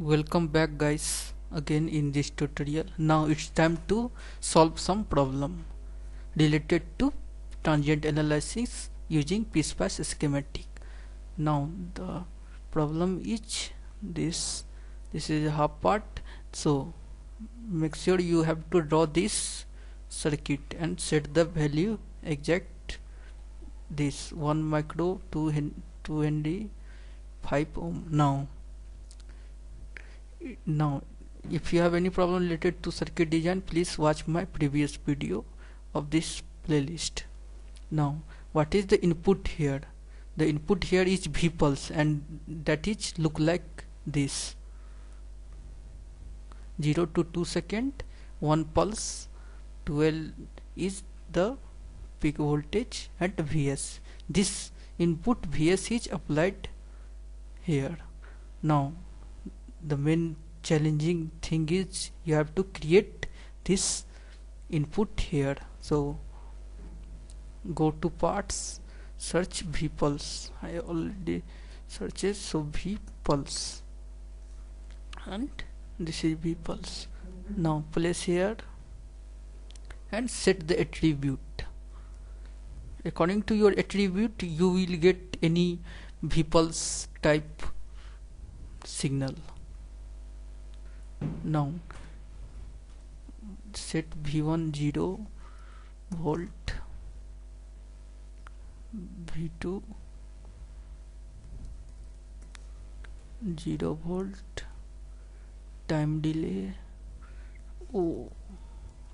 Welcome back guys again in this tutorial. Now it's time to solve some problem related to transient analysis using PSPACE schematic. Now the problem is this is a half part, so make sure you have to draw this circuit and set the value exact this 1 micro 2 Henry 5 ohm. Now if you have any problem related to circuit design, please watch my previous video of this playlist. Now what is the input here? The input here is V pulse, and that is look like this: 0 to 2 second 1 pulse, 12 is the peak voltage at Vs. This input Vs is applied here. Now the main challenging thing is you have to create this input here. So go to parts, search V pulse. I already searches, so V pulse, and this is V pulse. Now place here and set the attribute. According to your attribute you will get any V pulse type signal. Now set V1 0 volt, V2 0 volt, time delay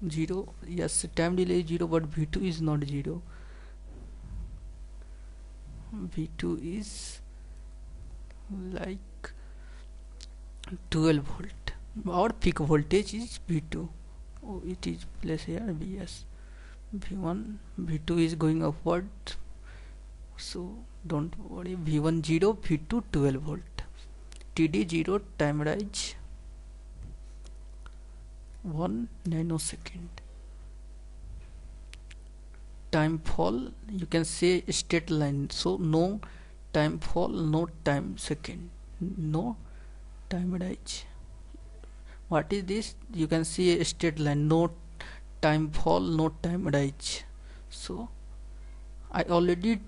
0. Yes, time delay is 0, but V2 is not 0. V2 is like 12 volt. Our peak voltage is V2. It is placed here Vs. V1 V2 is going upward, so don't worry. V1 0, V2 12 volt. TD 0, time rise 1 nanosecond. Time fall, you can say straight line, so no time fall, no time second, no time rise. What is this? You can see a straight line, no time fall, no time rise. So I already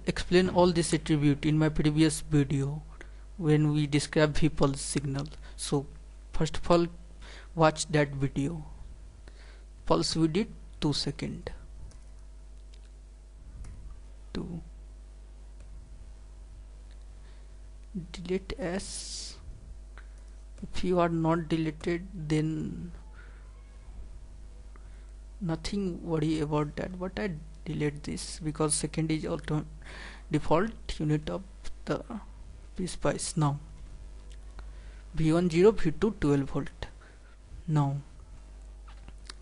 explained all this attribute in my previous video when we describe V pulse signal. So first of all, watch that video. Pulse we did 2 second. 2. Delete S. If you are not deleted, then nothing worry about that, but I delete this because second is also default unit of the PSPACE. Now V1 0, V2 12 volt. Now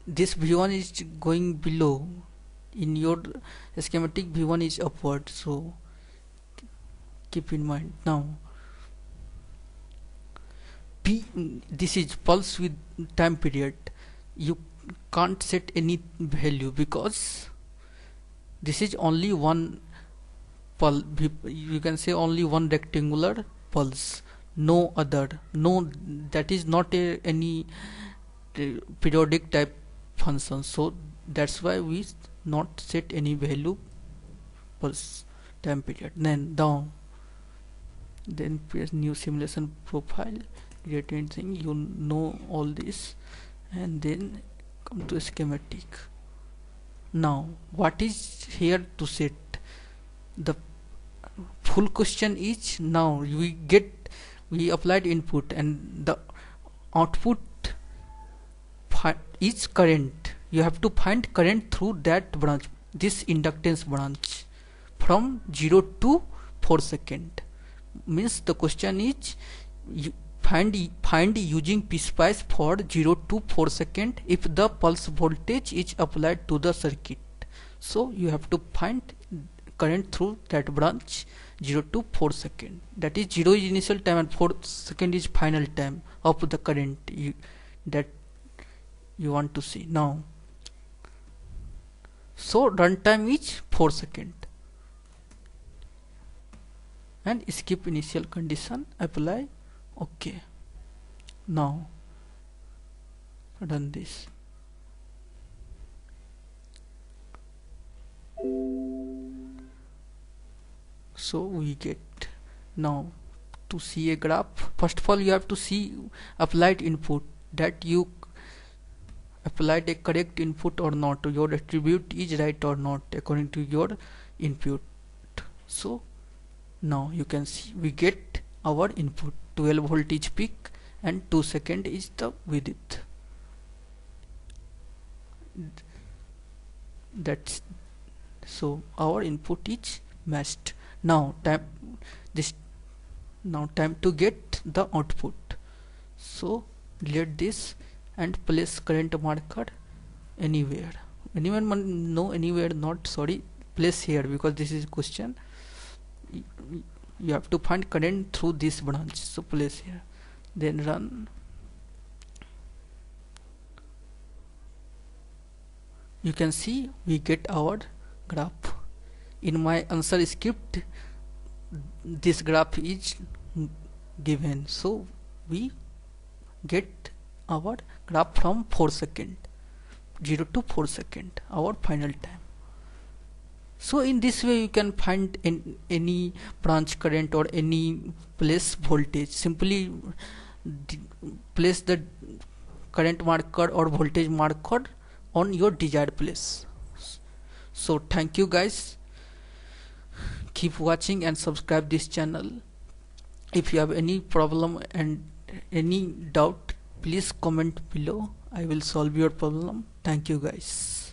this V1 is going below. In your schematic V1 is upward, so keep in mind. Now this is pulse with time period. You can't set any value because this is only one pulse. You can say only one rectangular pulse, no other. No, that is not any periodic type function, so that's why we not set any value pulse time period. Then press new simulation profile, create anything, you know all this, and then come to schematic. Now what is here to set? The full question is, now we applied input and the output is current. You have to find current through that branch, this inductance branch, from 0 to 4 second. Means the question is you find using PSPACE for 0 to 4 second if the pulse voltage is applied to the circuit. So you have to find current through that branch 0 to 4 second. That is 0 is initial time and 4 second is final time of the current that you want to see. Now so runtime is 4 second. And skip initial condition, apply, OK. Now run this. So we get, now to see a graph, first of all you have to see applied input, that you applied a correct input or not, your attribute is right or not according to your input. So now you can see we get our input 12 voltage peak and 2 second is the width. That's, so our input is matched. Now time to get the output. So delete this and place current marker anywhere. Anywhere not, sorry, place here, because this is question. You have to find current through this branch, so place here, then run. You can see we get our graph. In my answer script this graph is given, so we get our graph from 4 second, 0 to 4 second, our final time. So in this way you can find in any branch current or any place voltage. Simply place the current marker or voltage marker on your desired place. So thank you guys, keep watching and subscribe this channel. If you have any problem and any doubt, please comment below. I will solve your problem. Thank you guys.